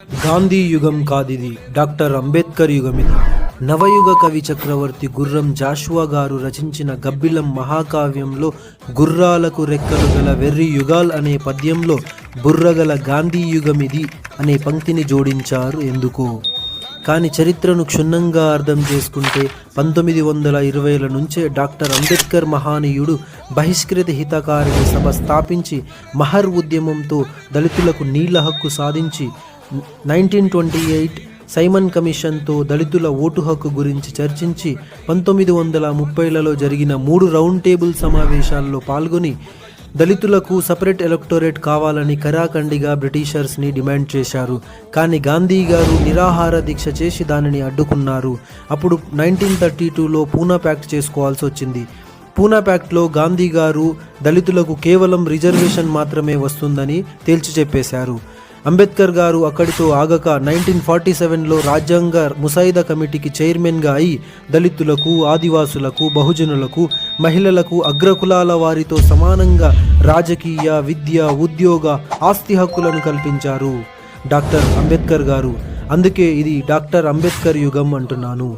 గాంధీ యుగం కాదిది, డాక్టర్ అంబేద్కర్ యుగమిది. నవయుగ కవి చక్రవర్తి గుర్రం జాషువా గారు రచించిన గబ్బిలం మహాకావ్యంలో గుర్రాలకు రెక్కలు గల వెర్రి యుగాల్ అనే పద్యంలో బుర్రగల గాంధీ యుగమిది అనే పంక్తిని జోడించారు ఎందుకో. కానీ చరిత్రను క్షుణ్ణంగా అర్థం చేసుకుంటే 1920ల నుంచే డాక్టర్ అంబేద్కర్ మహానీయుడు బహిష్కృత హితకారిణి సభ స్థాపించి మహర్ ఉద్యమంతో దళితులకు నీళ్ల హక్కు సాధించి 1928 సైమన్ కమిషన్తో దళితుల ఓటు హక్కు గురించి చర్చించి 1930లలో జరిగిన 3 రౌండ్ టేబుల్ సమావేశాల్లో పాల్గొని దళితులకు సపరేట్ ఎలక్టోరేట్ కావాలని కరాఖండిగా బ్రిటిషర్స్ని డిమాండ్ చేశారు. కానీ గాంధీ గారు నిరాహార దీక్ష చేసి దానిని అడ్డుకున్నారు. అప్పుడు 1932లో పూనా ప్యాక్ట్ చేసుకోవాల్సి వచ్చింది. పూనా ప్యాక్ట్లో గాంధీ గారు దళితులకు కేవలం రిజర్వేషన్ మాత్రమే వస్తుందని తేల్చి చెప్పేశారు. అంబేద్కర్ గారు అక్కడితో ఆగక 1947లో రాజ్యాంగ ముసాయిదా కమిటీకి చైర్మన్గా అయి దళితులకు, ఆదివాసులకు, బహుజనులకు, మహిళలకు, అగ్రకులాల వారితో సమానంగా రాజకీయ, విద్య, ఉద్యోగ, ఆస్తి హక్కులను కల్పించారు డాక్టర్ అంబేద్కర్ గారు. అందుకే ఇది డాక్టర్ అంబేద్కర్ యుగం అంటున్నాను.